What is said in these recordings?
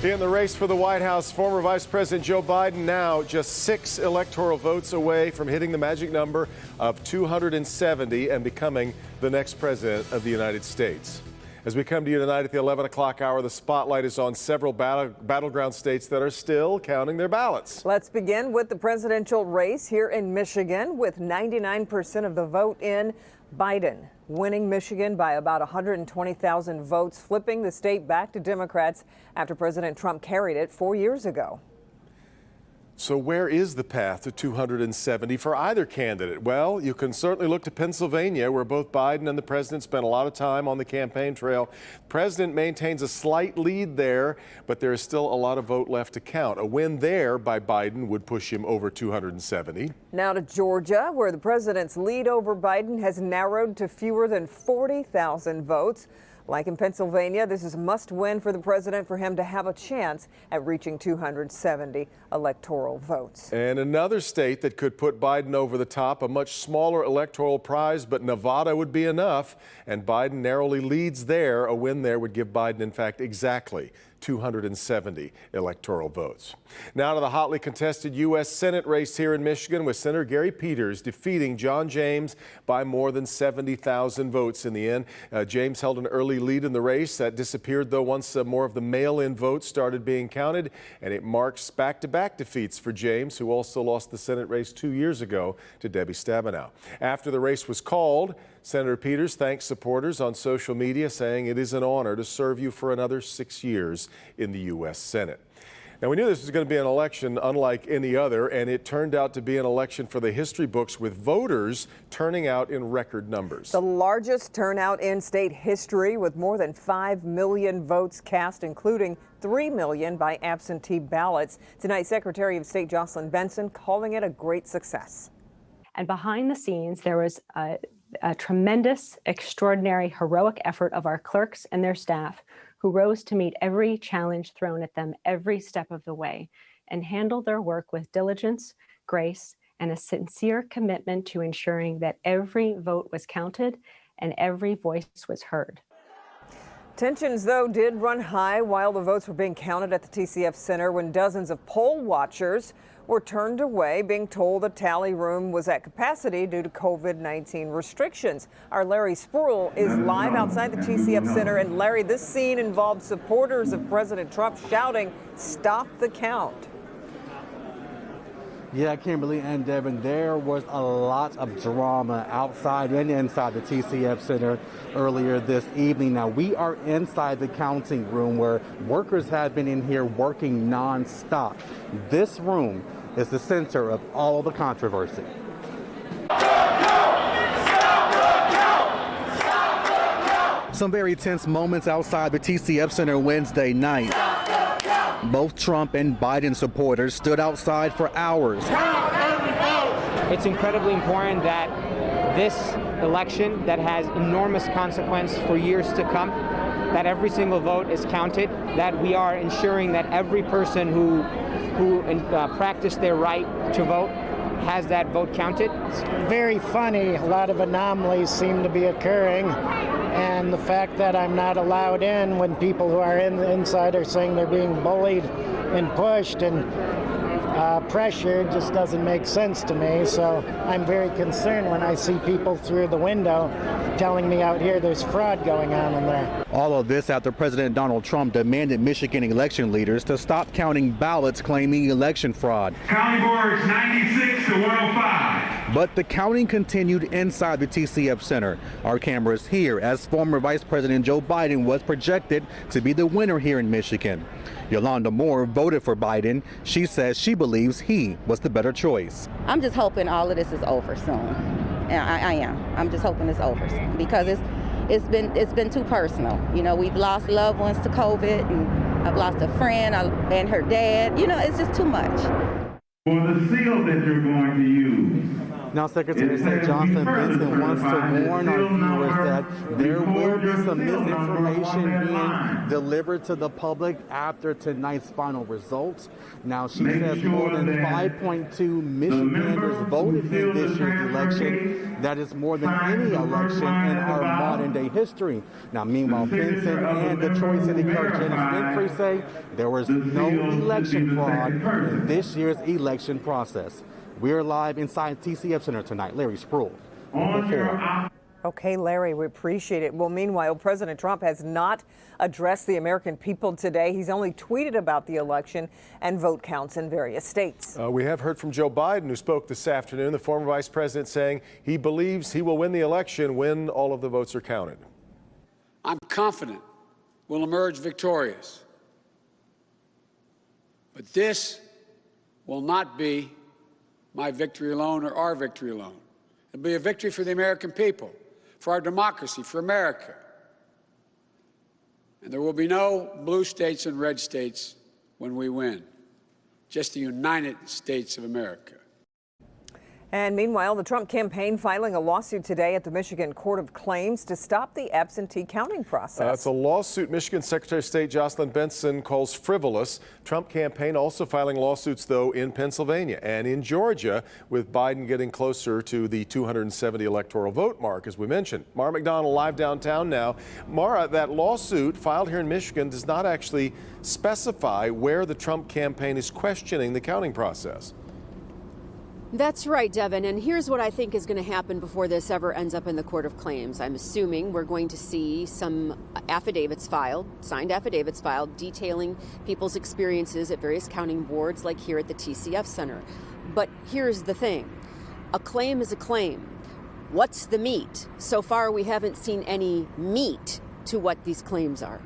In the race for the White House, former Vice President Joe Biden now just 6 electoral votes away from hitting the magic number of 270 and becoming the next president of the United States. As we come to you tonight at the 11 o'clock hour, the spotlight is on several battleground states that are still counting their ballots. Let's begin with the presidential race here in Michigan, with 99% of the vote in. Biden winning Michigan by about 120,000 votes, flipping the state back to Democrats after President Trump carried it 4 years ago. So where is the path to 270 for either candidate? Well, you can certainly look to Pennsylvania, where both Biden and the president spent a lot of time on the campaign trail. The president maintains a slight lead there, but there is still a lot of vote left to count. A win there by Biden would push him over 270. Now to Georgia, where the president's lead over Biden has narrowed to fewer than 40,000 votes. Like in Pennsylvania, this is a must-win for the president for him to have a chance at reaching 270 electoral votes. And another state that could put Biden over the top, a much smaller electoral prize, but Nevada would be enough, and Biden narrowly leads there. A win there would give Biden, in fact, exactly 270 electoral votes. Now to the hotly contested U.S. Senate race here in Michigan, with Senator Gary Peters defeating John James by more than 70,000 votes in the end. James held an early lead in the race. That disappeared, though, once more of the mail-in votes started being counted, and it marks back-to-back defeats for James, who also lost the Senate race 2 years ago to Debbie Stabenow. After the race was called, Senator Peters thanked supporters on social media, saying, "It is an honor to serve you for another 6 years in the U.S. Senate." Now, we knew this was going to be an election unlike any other, and it turned out to be an election for the history books, with voters turning out in record numbers. The largest turnout in state history, with more than 5 million votes cast, including 3 million by absentee ballots. Tonight, Secretary of State Jocelyn Benson calling it a great success. And behind the scenes, there was a tremendous, extraordinary, heroic effort of our clerks and their staff, who rose to meet every challenge thrown at them every step of the way and handled their work with diligence, grace, and a sincere commitment to ensuring that every vote was counted and every voice was heard. Tensions, though, did run high while the votes were being counted at the TCF Center, when dozens of poll watchers were turned away, being told the tally room was at capacity due to COVID-19 restrictions. Our Larry Spruill is live outside the TCF Center. And Larry, this scene involved supporters of President Trump shouting, "Stop the count." Yeah, Kimberly and Devin, there was a lot of drama outside and inside the TCF Center earlier this evening. Now, we are inside the counting room, where workers have been in here working nonstop. This room is the center of all the controversy. Some very tense moments outside the TCF Center Wednesday night. Both Trump and Biden supporters stood outside for hours. It's incredibly important that this election, that has enormous consequence for years to come, that every single vote is counted, that we are ensuring that every person who practiced their right to vote has that vote counted. It's very funny. A lot of anomalies seem to be occurring. And the fact that I'm not allowed in when people who are inside are saying they're being bullied and pushed and pressured just doesn't make sense to me. So I'm very concerned when I see people through the window telling me out here there's fraud going on in there. All of this after President Donald Trump demanded Michigan election leaders to stop counting ballots claiming election fraud. County boards 96 to 105. But the counting continued inside the TCF Center. Our cameras here as former Vice President Joe Biden was projected to be the winner here in Michigan. Yolanda Moore voted for Biden. She says she believes he was the better choice. I'm just hoping all of this is over soon. I am. I'm just hoping it's over soon, because it's been too personal. You know, we've lost loved ones to COVID, and I've lost a friend and her dad. You know, it's just too much. For the seal that you're going to use, Now, Secretary of State Jocelyn Benson wants to warn our viewers that there will be some misinformation being delivered to the public after tonight's final results. Now, she says more than 5.2 Michiganders voted in this year's election. That is more than any election in our modern-day history. Now, meanwhile, Benson and Detroit City Clerk Janice Winfrey say there was no election fraud in this year's election process. We are live inside TCF Center tonight. Larry Spruill, Local 4. Okay, Larry, we appreciate it. Well, meanwhile, President Trump has not addressed the American people today. He's only tweeted about the election and vote counts in various states. We have heard from Joe Biden, who spoke this afternoon, the former vice president, saying he believes he will win the election when all of the votes are counted. I'm confident we'll emerge victorious. But this will not be my victory alone or our victory alone. It'll be a victory for the American people, for our democracy, for America. And there will be no blue states and red states when we win, just the United States of America. And meanwhile, the Trump campaign filing a lawsuit today at the Michigan Court of Claims to stop the absentee counting process. It's a lawsuit Michigan Secretary of State Jocelyn Benson calls frivolous. Trump campaign also filing lawsuits, though, in Pennsylvania and in Georgia, with Biden getting closer to the 270 electoral vote mark, as we mentioned. Mara McDonald live downtown now. Mara, that lawsuit filed here in Michigan does not actually specify where the Trump campaign is questioning the counting process. That's right, Devin. And here's what I think is going to happen before this ever ends up in the Court of Claims. I'm assuming we're going to see some affidavits filed, signed affidavits filed, detailing people's experiences at various counting boards, like here at the TCF Center. But here's the thing. A claim is a claim. What's the meat? So far, we haven't seen any meat to what these claims are.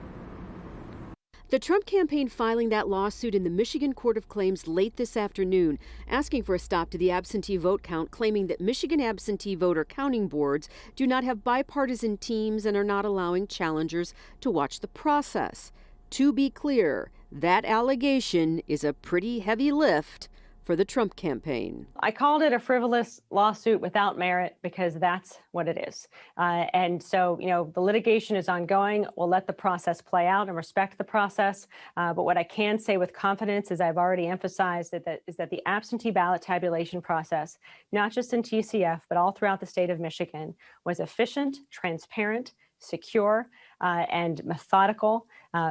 The Trump campaign filing that lawsuit in the Michigan Court of Claims late this afternoon, asking for a stop to the absentee vote count, claiming that Michigan absentee voter counting boards do not have bipartisan teams and are not allowing challengers to watch the process. To be clear, that allegation is a pretty heavy lift for the Trump campaign. I called it a frivolous lawsuit without merit because that's what it is. And so, the litigation is ongoing. We'll let the process play out and respect the process. But what I can say with confidence, as I've already emphasized, is that the absentee ballot tabulation process, not just in TCF, but all throughout the state of Michigan, was efficient, transparent, secure, and methodical.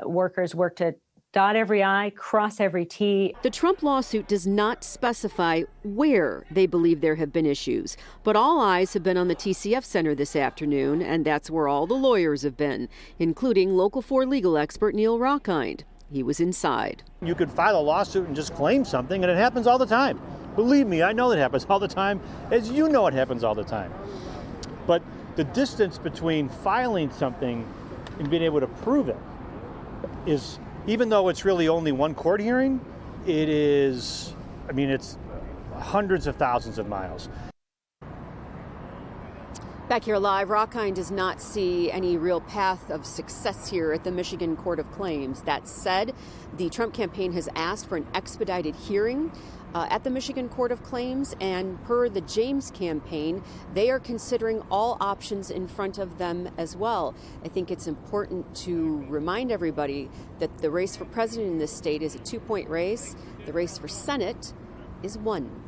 Workers worked to dot every I, cross every T. The Trump lawsuit does not specify where they believe there have been issues, but all eyes have been on the TCF Center this afternoon, and that's where all the lawyers have been, including Local 4 legal expert Neil Rockind. He was inside. You could file a lawsuit and just claim something, and it happens all the time. Believe me, I know that happens all the time, as you know it happens all the time. But the distance between filing something and being able to prove it is, even though it's really only one court hearing, it's hundreds of thousands of miles. Back here live, Rockind does not see any real path of success here at the Michigan Court of Claims. That said, the Trump campaign has asked for an expedited hearing at the Michigan Court of Claims, and per the James campaign, they are considering all options in front of them as well. I think it's important to remind everybody that the race for president in this state is a 2-point race. The race for Senate is 1.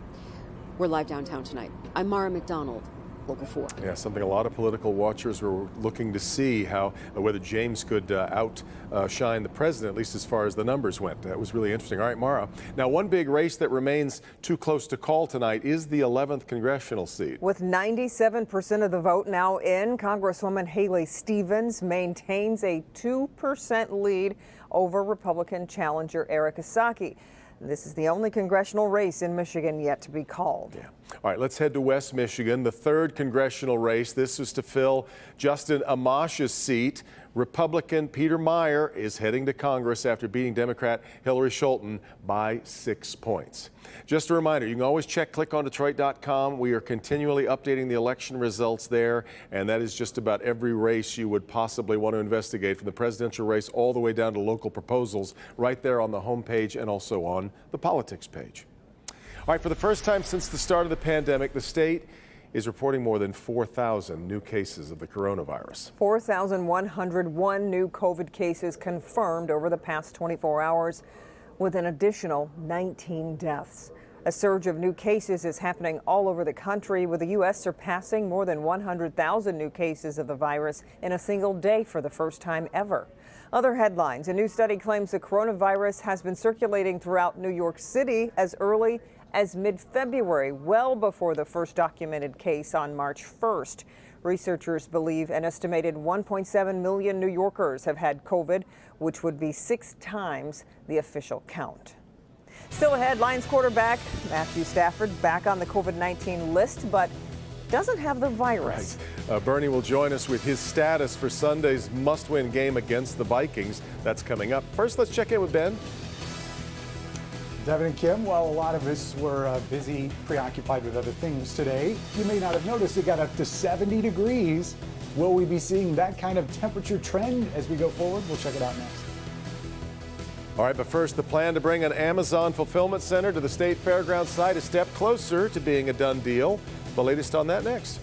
We're live downtown tonight. I'm Mara McDonald, Local 4. Yeah, something a lot of political watchers were looking to see, how whether James could outshine the president, at least as far as the numbers went. That was really interesting. All right, Mara. Now, one big race that remains too close to call tonight is the 11th congressional seat. With 97% of the vote now in, Congresswoman Haley Stevens maintains a 2% lead over Republican challenger Eric Osaki. This is the only congressional race in Michigan yet to be called. Yeah. All right, let's head to West Michigan, the 3rd congressional race. This is to fill Justin Amash's seat. Republican Peter Meyer is heading to Congress after beating Democrat Hillary Scholten by 6 points. Just a reminder, you can always check clickondetroit.com. We are continually updating the election results there, and that is just about every race you would possibly want to investigate, from the presidential race all the way down to local proposals, right there on the homepage and also on the politics page. All right, for the first time since the start of the pandemic, the state is reporting more than 4,000 new cases of the coronavirus. 4,101 new COVID cases confirmed over the past 24 hours, with an additional 19 deaths. A surge of new cases is happening all over the country, with the U.S. surpassing more than 100,000 new cases of the virus in a single day for the first time ever. Other headlines: a new study claims the coronavirus has been circulating throughout New York City as early as mid-February, well before the first documented case on March 1st. Researchers believe an estimated 1.7 million New Yorkers have had COVID, which would be 6 times the official count. Still ahead, Lions quarterback Matthew Stafford back on the COVID-19 list, but doesn't have the virus. Right. Bernie will join us with his status for Sunday's must-win game against the Vikings. That's coming up. First, let's check in with Ben. Devin and Kim, well, a lot of us were busy, preoccupied with other things today. You may not have noticed it got up to 70 degrees. Will we be seeing that kind of temperature trend as we go forward? We'll check it out next. All right, but first, the plan to bring an Amazon fulfillment center to the State Fairgrounds site a step closer to being a done deal. The latest on that next.